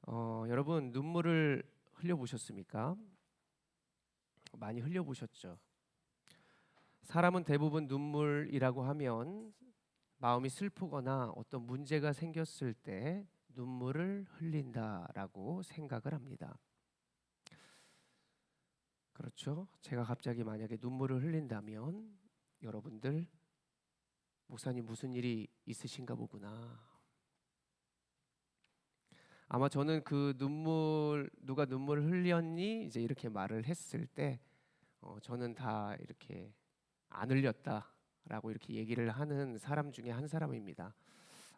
여러분 눈물을 흘려보셨습니까? 많이 흘려보셨죠? 사람은 대부분 눈물이라고 하면 마음이 슬프거나 어떤 문제가 생겼을 때 눈물을 흘린다라고 생각을 합니다. 그렇죠? 제가 갑자기 만약에 눈물을 흘린다면 여러분들 목사님 무슨 일이 있으신가 보구나. 아마 저는 그 눈물 누가 눈물을 흘렸니 이제 이렇게 말을 했을 때 저는 다 이렇게 안 흘렸다라고 이렇게 얘기를 하는 사람 중에 한 사람입니다.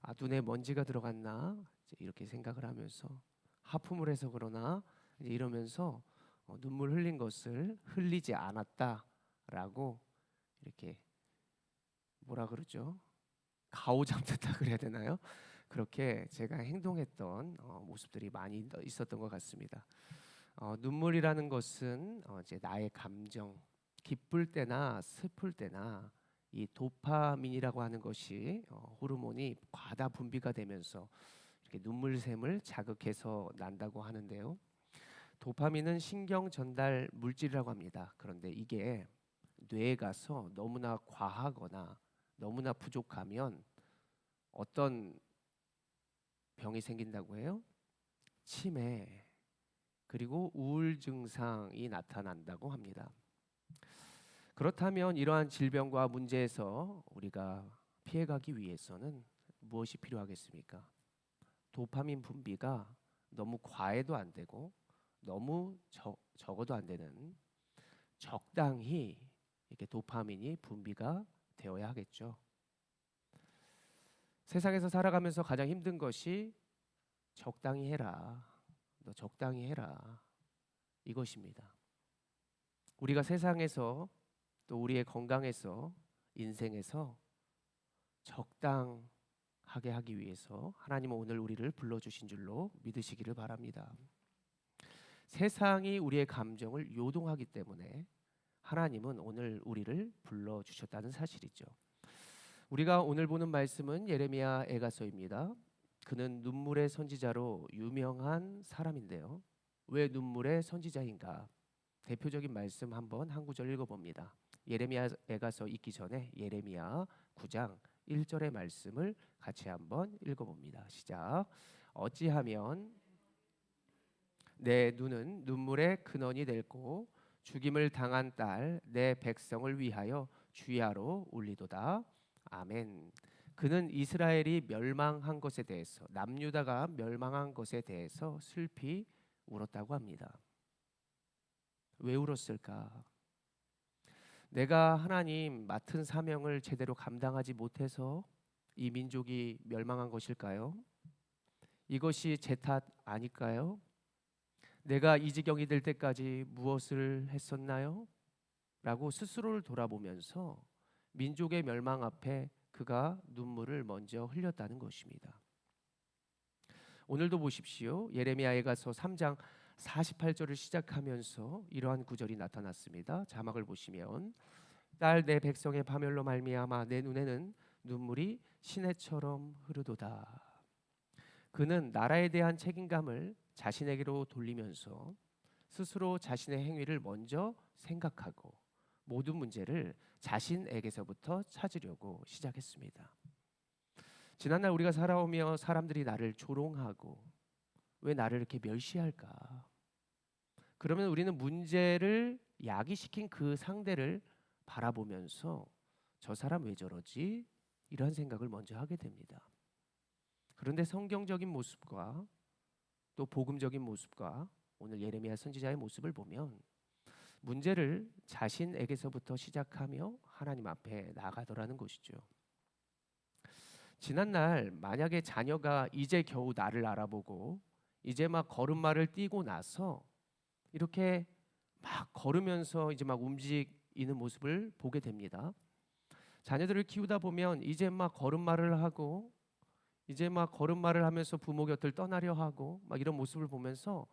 아, 눈에 먼지가 들어갔나 이제 이렇게 생각을 하면서 하품을 해서 그러나 이제 이러면서 눈물 흘린 것을 흘리지 않았다라고 이렇게 뭐라 그러죠? 가오잡는다 그래야 되나요? 그렇게 제가 행동했던 모습들이 많이 있었던 것 같습니다. 눈물이라는 것은 이제 나의 감정, 기쁠 때나 슬플 때나 이 도파민이라고 하는 것이 호르몬이 과다 분비가 되면서 이렇게 눈물샘을 자극해서 난다고 하는데요. 도파민은 신경 전달 물질이라고 합니다. 그런데 이게 뇌에 가서 너무나 과하거나 너무나 부족하면 어떤 병이 생긴다고 해요? 치매 그리고 우울 증상이 나타난다고 합니다. 그렇다면 이러한 질병과 문제에서 우리가 피해가기 위해서는 무엇이 필요하겠습니까? 도파민 분비가 너무 과해도 안 되고 너무 적어도 안 되는 적당히 이렇게 도파민이 분비가 되어야 하겠죠. 세상에서 살아가면서 가장 힘든 것이 적당히 해라. 너 적당히 해라. 이것입니다. 우리가 세상에서 또 우리의 건강에서 인생에서 적당하게 하기 위해서 하나님은 오늘 우리를 불러주신 줄로 믿으시기를 바랍니다. 세상이 우리의 감정을 요동하기 때문에 하나님은 오늘 우리를 불러주셨다는 사실이죠. 우리가 오늘 보는 말씀은 예레미야 애가서입니다. 그는 눈물의 선지자로 유명한 사람인데요. 왜 눈물의 선지자인가? 대표적인 말씀 한번 한 구절 읽어봅니다. 예레미야 애가서 읽기 전에 예레미야 9장 1절의 말씀을 같이 한번 읽어봅니다. 시작. 어찌하면 내 눈은 눈물의 근원이 될고 죽임을 당한 딸 내 백성을 위하여 주야로 울리도다. 아멘. 그는 이스라엘이 멸망한 것에 대해서 남유다가 멸망한 것에 대해서 슬피 울었다고 합니다. 왜 울었을까? 내가 하나님 맡은 사명을 제대로 감당하지 못해서 이 민족이 멸망한 것일까요? 이것이 제 탓 아닐까요? 내가 이 지경이 될 때까지 무엇을 했었나요? 라고 스스로를 돌아보면서 민족의 멸망 앞에 그가 눈물을 먼저 흘렸다는 것입니다. 오늘도 보십시오. 예레미야에가서 3장 48절을 시작하면서 이러한 구절이 나타났습니다. 자막을 보시면 딸 내 백성의 파멸로 말미암아 내 눈에는 눈물이 시내처럼 흐르도다. 그는 나라에 대한 책임감을 자신에게로 돌리면서 스스로 자신의 행위를 먼저 생각하고 모든 문제를 자신에게서부터 찾으려고 시작했습니다. 지난날 우리가 살아오며 사람들이 나를 조롱하고 왜 나를 이렇게 멸시할까? 그러면 우리는 문제를 야기시킨 그 상대를 바라보면서 저 사람 왜 저러지? 이런 생각을 먼저 하게 됩니다. 그런데 성경적인 모습과 또 복음적인 모습과 오늘 예레미야 선지자의 모습을 보면 문제를 자신에게서부터 시작하며 하나님 앞에 나가더라는 것이죠. 지난날 만약에 자녀가 이제 겨우 나를 알아보고 이제 막 걸음마를 띄고 나서 이렇게 막 걸으면서 이제 막 움직이는 모습을 보게 됩니다. 자녀들을 키우다 보면 이제 막 걸음마를 하고 이제 막 걸음마를 하면서 부모 곁을 떠나려 하고 막 이런 모습을 보면서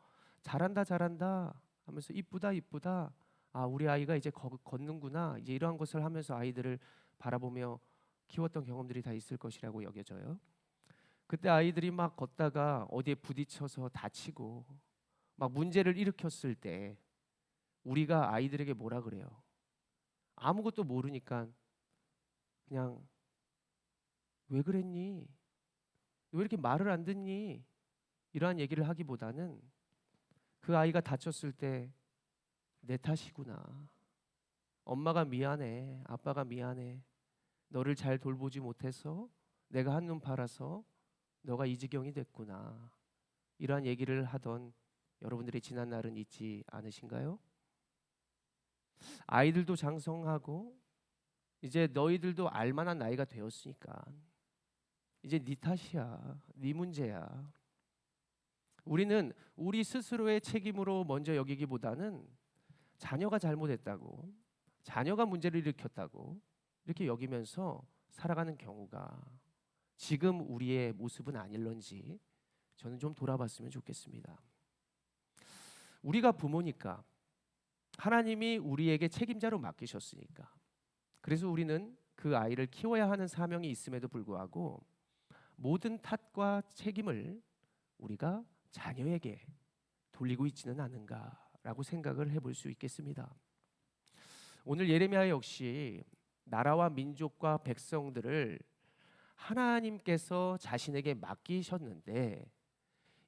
잘한다 잘한다 하면서 이쁘다 이쁘다 아 우리 아이가 이제 걷는구나 이제 이러한 것을 하면서 아이들을 바라보며 키웠던 경험들이 다 있을 것이라고 여겨져요. 그때 아이들이 막 걷다가 어디에 부딪혀서 다치고 막 문제를 일으켰을 때 우리가 아이들에게 뭐라 그래요? 아무것도 모르니까 그냥 왜 그랬니? 왜 이렇게 말을 안 듣니? 이러한 얘기를 하기보다는 그 아이가 다쳤을 때 내 탓이구나. 엄마가 미안해. 아빠가 미안해. 너를 잘 돌보지 못해서 내가 한눈 팔아서 너가 이 지경이 됐구나. 이러한 얘기를 하던 여러분들이 지난 날은 있지 않으신가요? 아이들도 장성하고 이제 너희들도 알만한 나이가 되었으니까 이제 네 탓이야. 네 문제야. 우리는 우리 스스로의 책임으로 먼저 여기기보다는 자녀가 잘못했다고, 자녀가 문제를 일으켰다고 이렇게 여기면서 살아가는 경우가 지금 우리의 모습은 아닐런지 저는 좀 돌아봤으면 좋겠습니다. 우리가 부모니까 하나님이 우리에게 책임자로 맡기셨으니까 그래서 우리는 그 아이를 키워야 하는 사명이 있음에도 불구하고 모든 탓과 책임을 우리가 자녀에게 돌리고 있지는 않은가라고 생각을 해볼 수 있겠습니다. 오늘 예레미야 역시 나라와 민족과 백성들을 하나님께서 자신에게 맡기셨는데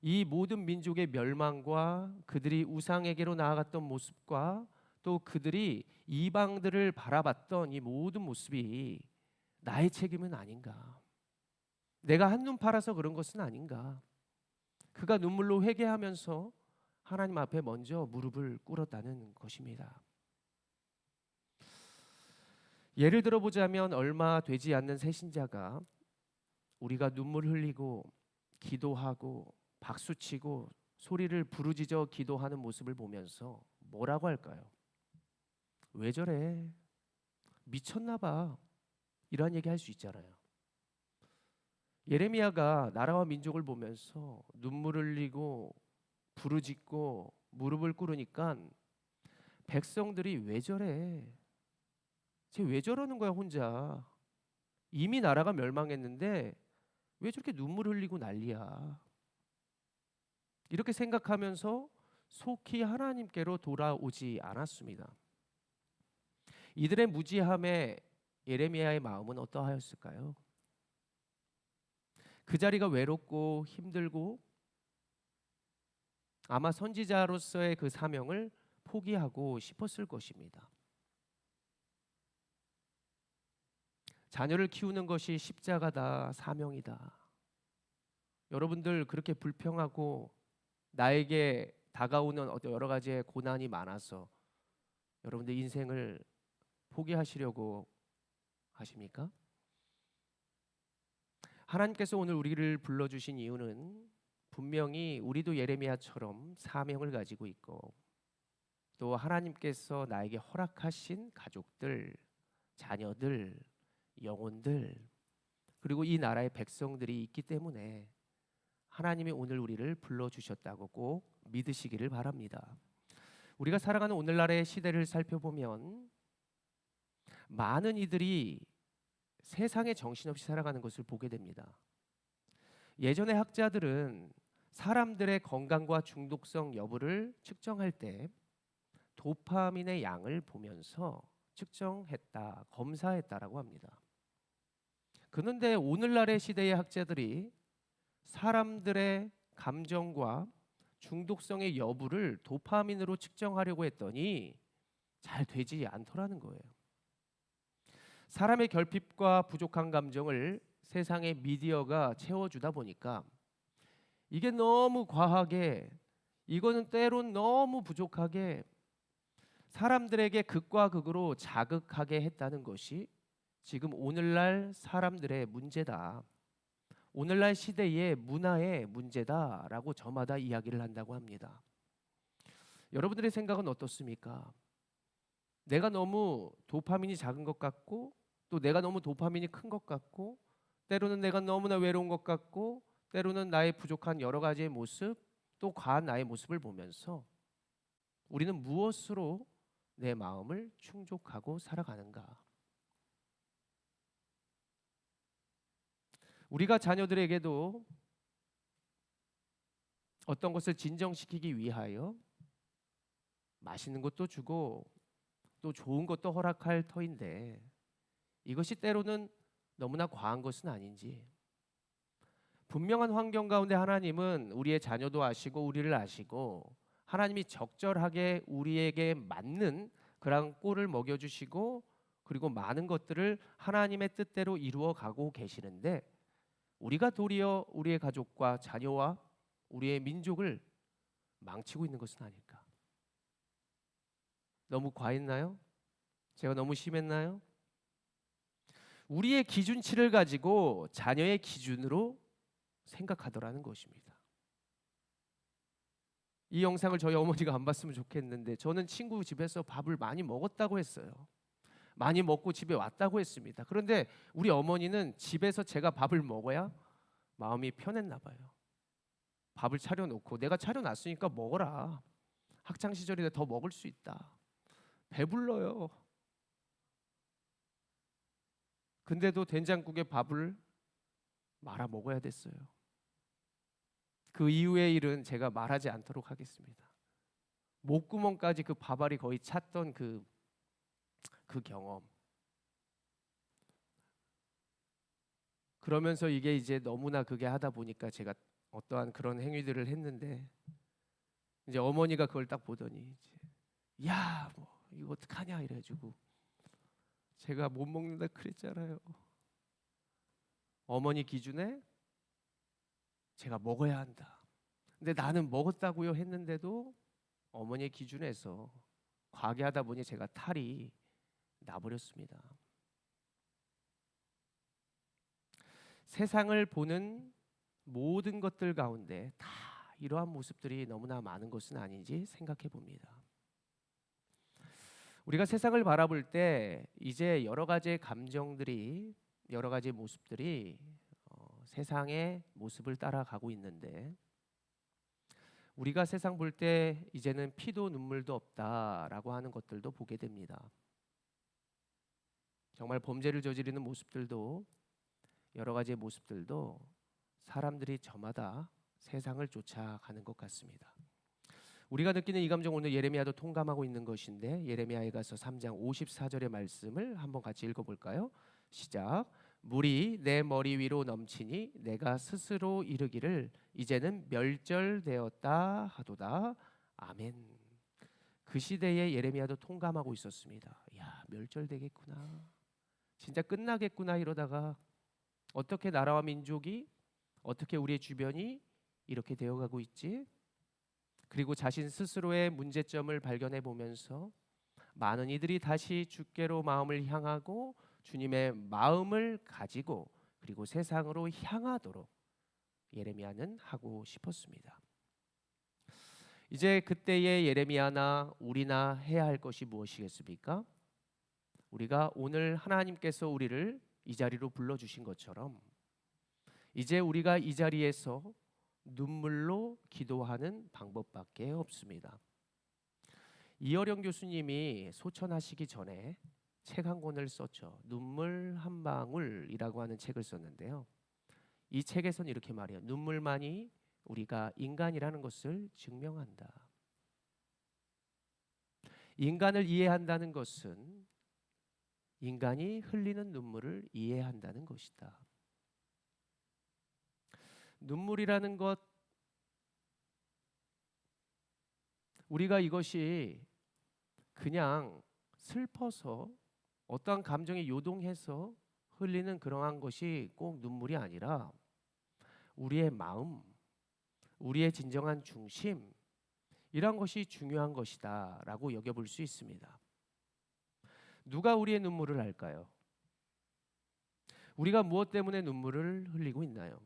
이 모든 민족의 멸망과 그들이 우상에게로 나아갔던 모습과 또 그들이 이방들을 바라봤던 이 모든 모습이 나의 책임은 아닌가? 내가 한눈 팔아서 그런 것은 아닌가? 그가 눈물로 회개하면서 하나님 앞에 먼저 무릎을 꿇었다는 것입니다. 예를 들어보자면 얼마 되지 않는 새신자가 우리가 눈물 흘리고 기도하고 박수치고 소리를 부르짖어 기도하는 모습을 보면서 뭐라고 할까요? 왜 저래? 미쳤나 봐. 이런 얘기 할 수 있잖아요. 예레미야가 나라와 민족을 보면서 눈물 흘리고 부르짖고 무릎을 꿇으니까 백성들이 왜 저래? 쟤 왜 저러는 거야 혼자? 이미 나라가 멸망했는데 왜 저렇게 눈물 흘리고 난리야? 이렇게 생각하면서 속히 하나님께로 돌아오지 않았습니다. 이들의 무지함에 예레미야의 마음은 어떠하였을까요? 그 자리가 외롭고 힘들고 아마 선지자로서의 그 사명을 포기하고 싶었을 것입니다. 자녀를 키우는 것이 십자가다, 사명이다. 여러분들 그렇게 불평하고 나에게 다가오는 여러 가지의 고난이 많아서 여러분들 인생을 포기하시려고 하십니까? 하나님께서 오늘 우리를 불러주신 이유는 분명히 우리도 예레미야처럼 사명을 가지고 있고 또 하나님께서 나에게 허락하신 가족들, 자녀들, 영혼들 그리고 이 나라의 백성들이 있기 때문에 하나님이 오늘 우리를 불러주셨다고 꼭 믿으시기를 바랍니다. 우리가 살아가는 오늘날의 시대를 살펴보면 많은 이들이 세상에 정신없이 살아가는 것을 보게 됩니다. 예전의 학자들은 사람들의 건강과 중독성 여부를 측정할 때 도파민의 양을 보면서 측정했다, 검사했다라고 합니다. 그런데 오늘날의 시대의 학자들이 사람들의 감정과 중독성의 여부를 도파민으로 측정하려고 했더니 잘 되지 않더라는 거예요. 사람의 결핍과 부족한 감정을 세상의 미디어가 채워주다 보니까 이게 너무 과하게 이거는 때론 너무 부족하게 사람들에게 극과 극으로 자극하게 했다는 것이 지금 오늘날 사람들의 문제다. 오늘날 시대의 문화의 문제다라고 저마다 이야기를 한다고 합니다. 여러분들의 생각은 어떻습니까? 내가 너무 도파민이 작은 것 같고 또 내가 너무 도파민이 큰 것 같고 때로는 내가 너무나 외로운 것 같고 때로는 나의 부족한 여러 가지의 모습 또 과한 나의 모습을 보면서 우리는 무엇으로 내 마음을 충족하고 살아가는가? 우리가 자녀들에게도 어떤 것을 진정시키기 위하여 맛있는 것도 주고 또 좋은 것도 허락할 터인데, 이것이 때로는 너무나 과한 것은 아닌지. 분명한 환경 가운데 하나님은 우리의 자녀도 아시고 우리를 아시고, 하나님이 적절하게 우리에게 맞는 그런 꼴을 먹여주시고, 그리고 많은 것들을 하나님의 뜻대로 이루어 가고 계시는데, 우리가 도리어 우리의 가족과 자녀와 우리의 민족을 망치고 있는 것은 아닐까? 너무 과했나요? 제가 너무 심했나요? 우리의 기준치를 가지고 자녀의 기준으로 생각하더라는 것입니다. 이 영상을 저희 어머니가 안 봤으면 좋겠는데, 저는 친구 집에서 밥을 많이 먹었다고 했어요. 많이 먹고 집에 왔다고 했습니다. 그런데 우리 어머니는 집에서 제가 밥을 먹어야 마음이 편했나 봐요. 밥을 차려놓고 내가 차려놨으니까 먹어라. 학창 시절에 더 먹을 수 있다. 배불러요. 근데도 된장국에 밥을 말아 먹어야 됐어요. 그 이후의 일은 제가 말하지 않도록 하겠습니다. 목구멍까지 그 밥알이 거의 찼던 그 경험. 그러면서 이게 이제 너무나 그게 하다 보니까 제가 어떠한 그런 행위들을 했는데, 이제 어머니가 그걸 딱 보더니 이제 야, 뭐 이거 어떡하냐 이래가지고, 제가 못 먹는다 그랬잖아요. 어머니 기준에 제가 먹어야 한다. 근데 나는 먹었다고요 했는데도 어머니의 기준에서 과하게 보니 제가 탈이 나버렸습니다. 세상을 보는 모든 것들 가운데 다 이러한 모습들이 너무나 많은 것은 아닌지 생각해 봅니다. 우리가 세상을 바라볼 때 이제 여러 가지 감정들이, 여러 가지 모습들이 세상의 모습을 따라가고 있는데, 우리가 세상 볼 때 이제는 피도 눈물도 없다라고 하는 것들도 보게 됩니다. 정말 범죄를 저지르는 모습들도, 여러 가지의 모습들도 사람들이 저마다 세상을 쫓아가는 것 같습니다. 우리가 느끼는 이 감정, 오늘 예레미야도 통감하고 있는 것인데, 예레미야에 가서 3장 54절의 말씀을 한번 같이 읽어볼까요? 시작. 물이 내 머리 위로 넘치니 내가 스스로 이르기를 이제는 멸절되었다 하도다. 아멘. 그 시대에 예레미야도 통감하고 있었습니다. 야, 멸절되겠구나, 진짜 끝나겠구나 이러다가 어떻게 나라와 민족이, 어떻게 우리의 주변이 이렇게 되어가고 있지? 그리고 자신 스스로의 문제점을 발견해 보면서 많은 이들이 다시 주께로 마음을 향하고 주님의 마음을 가지고 그리고 세상으로 향하도록 예레미야는 하고 싶었습니다. 이제 그때의 예레미야나 우리나 해야 할 것이 무엇이겠습니까? 우리가 오늘 하나님께서 우리를 이 자리로 불러주신 것처럼 이제 우리가 이 자리에서 눈물로 기도하는 방법밖에 없습니다. 이어령 교수님이 소천하시기 전에 책 한 권을 썼죠. 눈물 한 방울이라고 하는 책을 썼는데요. 이 책에서는 이렇게 말해요. 눈물만이 우리가 인간이라는 것을 증명한다. 인간을 이해한다는 것은 인간이 흘리는 눈물을 이해한다는 것이다. 눈물이라는 것, 우리가 이것이 그냥 슬퍼서 어떠한 감정이 요동해서 흘리는 그러한 것이 꼭 눈물이 아니라 우리의 마음, 우리의 진정한 중심, 이런 것이 중요한 것이다 라고 여겨볼 수 있습니다. 누가 우리의 눈물을 알까요? 우리가 무엇 때문에 눈물을 흘리고 있나요?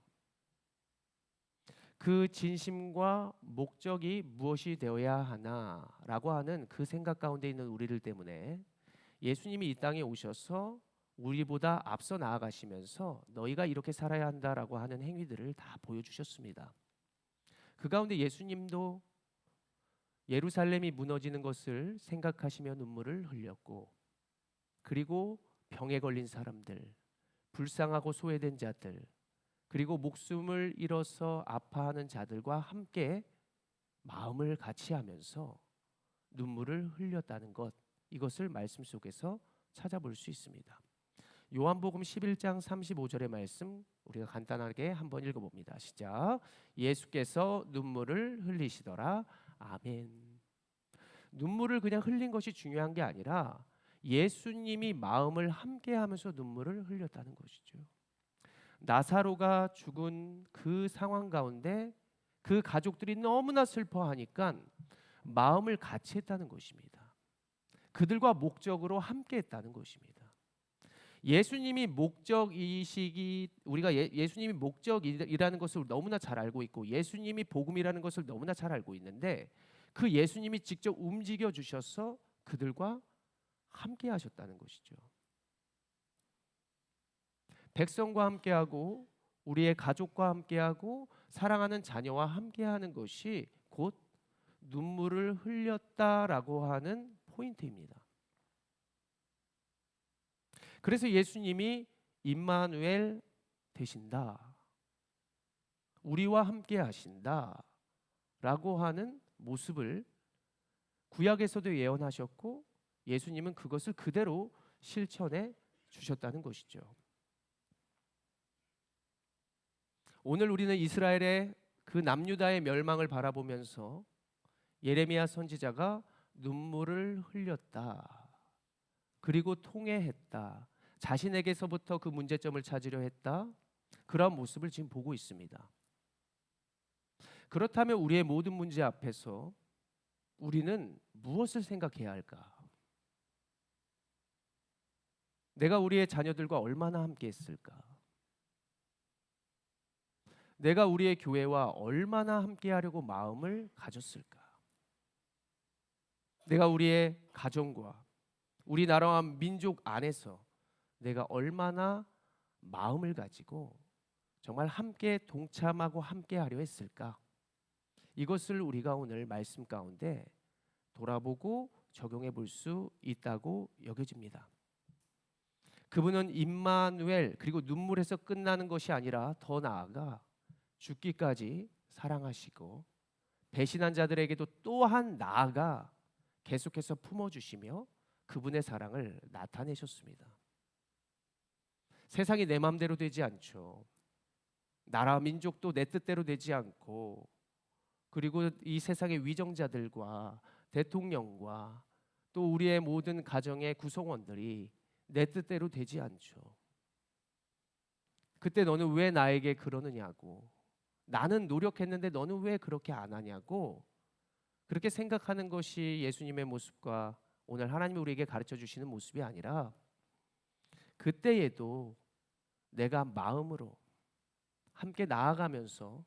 그 진심과 목적이 무엇이 되어야 하나라고 하는 그 생각 가운데 있는 우리들 때문에 예수님이 이 땅에 오셔서 우리보다 앞서 나아가시면서 너희가 이렇게 살아야 한다라고 하는 행위들을 다 보여주셨습니다. 그 가운데 예수님도 예루살렘이 무너지는 것을 생각하시며 눈물을 흘렸고, 그리고 병에 걸린 사람들, 불쌍하고 소외된 자들, 그리고 목숨을 잃어서 아파하는 자들과 함께 마음을 같이 하면서 눈물을 흘렸다는 것, 이것을 말씀 속에서 찾아볼 수 있습니다. 요한복음 11장 35절의 말씀 우리가 간단하게 한번 읽어봅니다. 시작. 예수께서 눈물을 흘리시더라. 아멘. 눈물을 그냥 흘린 것이 중요한 게 아니라 예수님이 마음을 함께하면서 눈물을 흘렸다는 것이죠. 나사로가 죽은 그 상황 가운데 그 가족들이 너무나 슬퍼하니까 마음을 같이 했다는 것입니다. 그들과 목적으로 함께 했다는 것입니다. 예수님이 목적이시기 우리가 예수님이 목적이라는 것을 너무나 잘 알고 있고 예수님이 복음이라는 것을 너무나 잘 알고 있는데 그 예수님이 직접 움직여 주셔서 그들과 함께 하셨다는 것이죠. 백성과 함께하고 우리의 가족과 함께하고 사랑하는 자녀와 함께하는 것이 곧 눈물을 흘렸다라고 하는 포인트입니다. 그래서 예수님이 임마누엘 되신다, 우리와 함께 하신다 라고 하는 모습을 구약에서도 예언하셨고 예수님은 그것을 그대로 실천해 주셨다는 것이죠. 오늘 우리는 이스라엘의 그 남유다의 멸망을 바라보면서 예레미야 선지자가 눈물을 흘렸다, 그리고 통회했다, 자신에게서부터 그 문제점을 찾으려 했다, 그런 모습을 지금 보고 있습니다. 그렇다면 우리의 모든 문제 앞에서 우리는 무엇을 생각해야 할까? 내가 우리의 자녀들과 얼마나 함께 했을까? 내가 우리의 교회와 얼마나 함께 하려고 마음을 가졌을까? 내가 우리의 가정과 우리나라와 민족 안에서 내가 얼마나 마음을 가지고 정말 함께 동참하고 함께 하려 했을까? 이것을 우리가 오늘 말씀 가운데 돌아보고 적용해 볼 수 있다고 여겨집니다. 그분은 임마누엘, 그리고 눈물에서 끝나는 것이 아니라 더 나아가 죽기까지 사랑하시고 배신한 자들에게도 또한 나아가 계속해서 품어주시며 그분의 사랑을 나타내셨습니다. 세상이 내 마음대로 되지 않죠. 나라 민족도 내 뜻대로 되지 않고, 그리고 이 세상의 위정자들과 대통령과 또 우리의 모든 가정의 구성원들이 내 뜻대로 되지 않죠. 그때 너는 왜 나에게 그러느냐고, 나는 노력했는데 너는 왜 그렇게 안 하냐고, 그렇게 생각하는 것이 예수님의 모습과 오늘 하나님이 우리에게 가르쳐 주시는 모습이 아니라, 그때에도 내가 마음으로 함께 나아가면서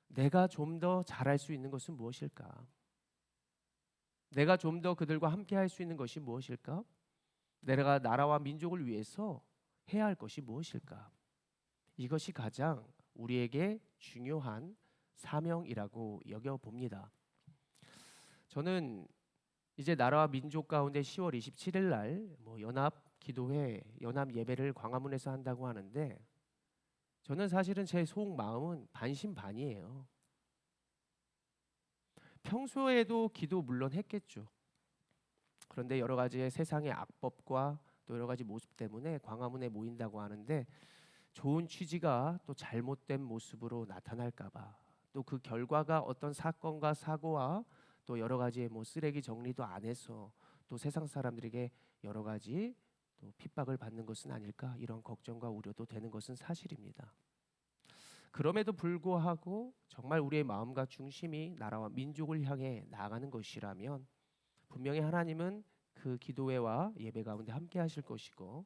내가 좀 더 잘할 수 있는 것은 무엇일까? 내가 좀 더 그들과 함께 할 수 있는 것이 무엇일까? 내가 나라와 민족을 위해서 해야 할 것이 무엇일까? 이것이 가장 우리에게 중요한 사명이라고 여겨봅니다. 저는 이제 나라와 민족 가운데 10월 27일 날 연합 기도회, 연합 예배를 광화문에서 한다고 하는데 저는 사실은 제 속 마음은 반신반의예요. 평소에도 기도 물론 했겠죠. 그런데 여러 가지의 세상의 악법과 또 여러 가지 모습 때문에 광화문에 모인다고 하는데 좋은 취지가 또 잘못된 모습으로 나타날까봐, 또 그 결과가 어떤 사건과 사고와 또 여러 가지의 쓰레기 정리도 안 해서 또 세상 사람들에게 여러 가지 또 핍박을 받는 것은 아닐까, 이런 걱정과 우려도 되는 것은 사실입니다. 그럼에도 불구하고 정말 우리의 마음과 중심이 나라와 민족을 향해 나아가는 것이라면 분명히 하나님은 그 기도회와 예배 가운데 함께 하실 것이고,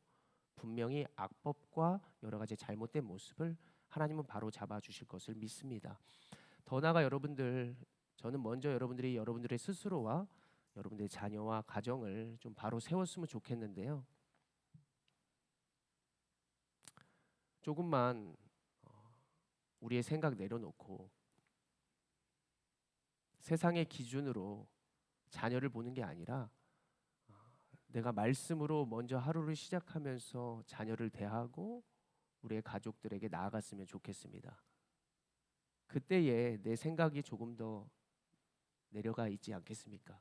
분명히 악법과 여러 가지 잘못된 모습을 하나님은 바로 잡아 주실 것을 믿습니다. 더 나아가 여러분들, 저는 먼저 여러분들이 여러분들의 스스로와 여러분들의 자녀와 가정을 좀 바로 세웠으면 좋겠는데요. 조금만 우리의 생각 내려놓고 세상의 기준으로 자녀를 보는 게 아니라 내가 말씀으로 먼저 하루를 시작하면서 자녀를 대하고 우리의 가족들에게 나아갔으면 좋겠습니다. 그때에 내 생각이 조금 더 내려가 있지 않겠습니까?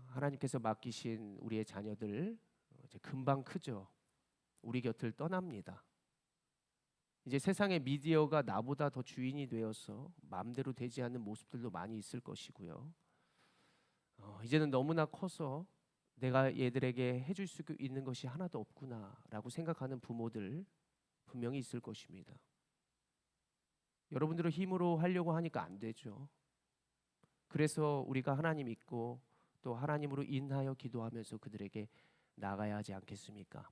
하나님께서 맡기신 우리의 자녀들 이제 금방 크죠. 우리 곁을 떠납니다. 이제 세상의 미디어가 나보다 더 주인이 되어서 마음대로 되지 않는 모습들도 많이 있을 것이고요. 이제는 너무나 커서 내가 얘들에게 해줄 수 있는 것이 하나도 없구나라고 생각하는 부모들 분명히 있을 것입니다. 여러분들은 힘으로 하려고 하니까 안 되죠. 그래서 우리가 하나님 믿고 또 하나님으로 인하여 기도하면서 그들에게 나가야 하지 않겠습니까?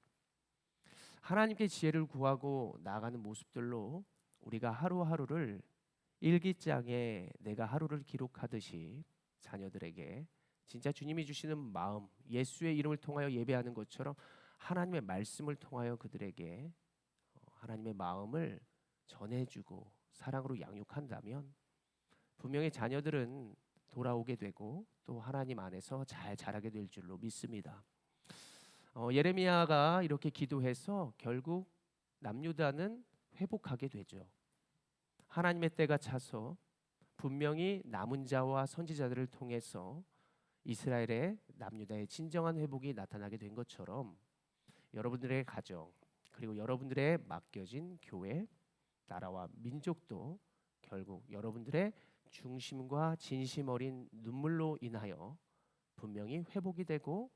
하나님께 지혜를 구하고 나가는 모습들로 우리가 하루하루를 일기장에 내가 하루를 기록하듯이 자녀들에게 진짜 주님이 주시는 마음, 예수의 이름을 통하여 예배하는 것처럼 하나님의 말씀을 통하여 그들에게 하나님의 마음을 전해주고 사랑으로 양육한다면 분명히 자녀들은 돌아오게 되고 또 하나님 안에서 잘 자라게 될 줄로 믿습니다. 예레미야가 이렇게 기도해서 결국 남유다는 회복하게 되죠. 하나님의 때가 차서 분명히 남은 자와 선지자들을 통해서 이스라엘의 남유다의 진정한 회복이 나타나게 된 것처럼 여러분들의 가정 그리고 여러분들의 맡겨진 교회, 나라와 민족도 결국 여러분들의 중심과 진심 어린 눈물로 인하여 분명히 회복이 되고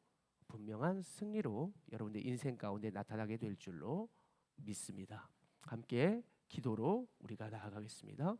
분명한 승리로 여러분들 인생 가운데 나타나게 될 줄로 믿습니다. 함께 기도로 우리가 나아가겠습니다.